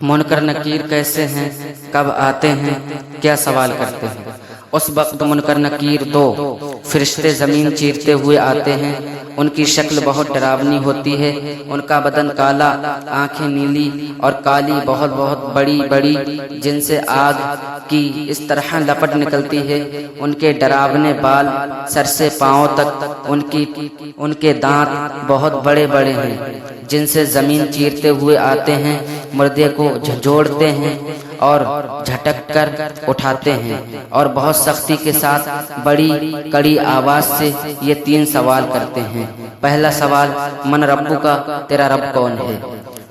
منکر نکیر کیسے ہیں، کب آتے ہیں، کیا سوال کرتے ہیں؟ اس وقت منکر نکیر دو فرشتے زمین چیرتے ہوئے آتے ہیں۔ ان کی شکل بہت ڈراؤنی ہوتی ہے، ان کا بدن کالا، آنکھیں نیلی اور کالی بہت بہت بڑی بڑی، جن سے آگ کی اس طرح لپٹ نکلتی ہے۔ ان کے ڈراونے بال سر سے پاؤں تک، ان کے دانت بہت بڑے بڑے ہیں، جن سے زمین چیرتے ہوئے آتے ہیں، مردے کو جھنجھوڑتے ہیں اور جھٹک کر اٹھاتے ہیں، اور بہت سختی کے ساتھ بڑی کڑی آواز سے یہ 3 سوال کرتے ہیں۔ پہلا سوال، من ربو کا، تیرا رب کون ہے؟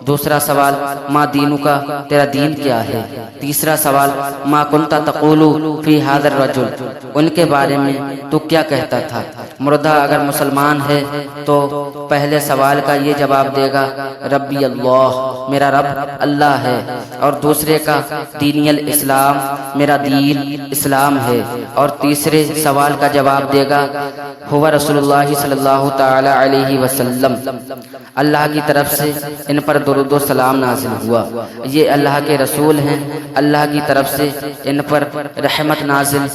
دوسرا سوال، ما دینو کا، تیرا دین کیا ہے؟ تیسرا سوال، ما کنت تقول فی ھذا الرجل، ان کے بارے میں تو کیا کہتا تھا؟ مردہ اگر مسلمان ہے تو پہلے سوال کا یہ جواب دے گا، ربی اللہ، میرا رب اللہ ہے، اور دوسرے کا دینی الاسلام، میرا دین اسلام ہے، اور تیسرے سوال کا جواب دے گا، ہوا رسول اللہ صلی اللہ تعالی علیہ وسلم، اللہ کی طرف سے ان پر درود و سلام نازل ہوا، یہ اللہ کے رسول ہیں، اللہ کی طرف سے ان پر رحمت نازل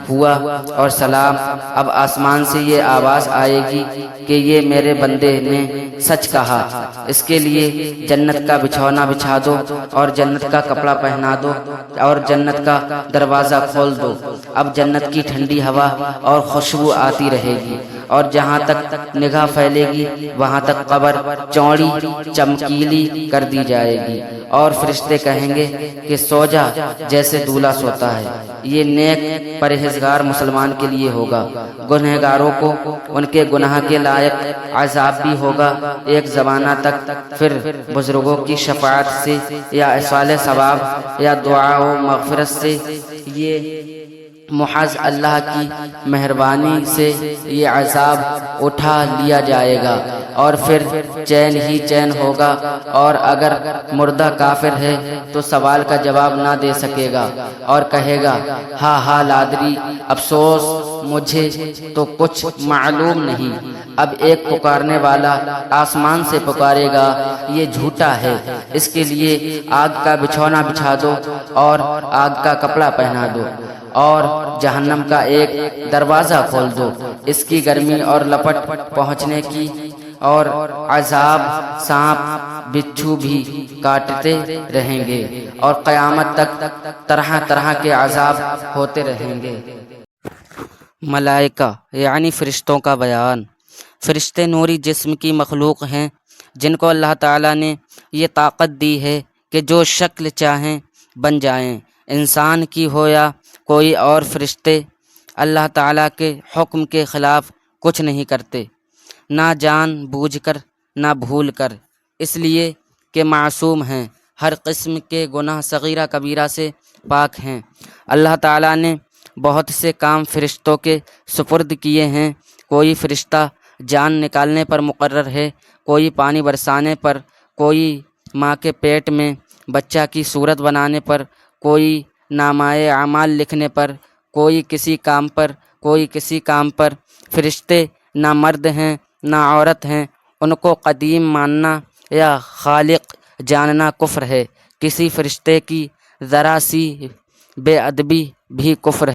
ہوا اور سلام۔ اب آسمان سے یہ آواز آئے گی کہ یہ میرے بندے نے سچ کہا، اس کے لیے جنت کا بچھونا بچھا دو اور جنت کا کپڑا پہنا دو اور جنت کا دروازہ کھول دو۔ اب جنت کی ٹھنڈی ہوا اور خوشبو آتی رہے گی، اور جہاں تک نگاہ پھیلے گی وہاں تک قبر چوڑی چمکیلی کر دی جائے گی، اور فرشتے کہیں گے کہ سو جا جیسے دولہا سوتا ہے۔ یہ نیک پرہیزگار مسلمان کے لیے ہوگا۔ گنہگاروں کو ان کے گناہ کے لائق عذاب بھی ہوگا ایک زمانہ تک، پھر بزرگوں کی شفاعت سے یا ایصال ثواب یا دعا و مغفرت سے، یہ محض اللہ کی مہربانی سے یہ عذاب اٹھا لیا جائے گا، اور پھر چین ہی چین ہوگا، اور اگر مردہ کافر ہے تو سوال کا جواب نہ دے سکے گا اور کہے گا، ہاں ہاں لادری، افسوس مجھے تو کچھ معلوم نہیں۔ اب ایک پکارنے والا آسمان سے پکارے گا، یہ جھوٹا ہے، اس کے لیے آگ کا بچھونا بچھا دو اور آگ کا کپڑا پہنا دو، اور جہنم کا ایک دروازہ کھول دو، اس کی گرمی اور لپٹ پہنچنے کی، اور عذاب سانپ بچھو بھی کاٹتے رہیں گے، اور قیامت تک طرح طرح کے عذاب ہوتے رہیں گے۔ ملائکہ یعنی فرشتوں کا بیان۔ فرشتے نوری جسم کی مخلوق ہیں جن کو اللہ تعالیٰ نے یہ طاقت دی ہے کہ جو شکل چاہیں بن جائیں، انسان کی ہو یا کوئی اور۔ فرشتے اللہ تعالیٰ کے حکم کے خلاف کچھ نہیں کرتے، نہ جان بوجھ کر نہ بھول کر، اس لیے کہ معصوم ہیں، ہر قسم کے گناہ صغیرہ کبیرہ سے پاک ہیں۔ اللہ تعالیٰ نے بہت سے کام فرشتوں کے سپرد کیے ہیں۔ کوئی فرشتہ جان نکالنے پر مقرر ہے، کوئی پانی برسانے پر، کوئی ماں کے پیٹ میں بچہ کی صورت بنانے پر، کوئی نامۂ اعمال لکھنے پر، کوئی کسی کام پر، کوئی کسی کام پر۔ فرشتے نہ مرد ہیں نہ عورت ہیں، ان کو قدیم ماننا یا خالق جاننا کفر ہے۔ کسی فرشتے کی ذرا سی بے ادبی بھی کفر ہے۔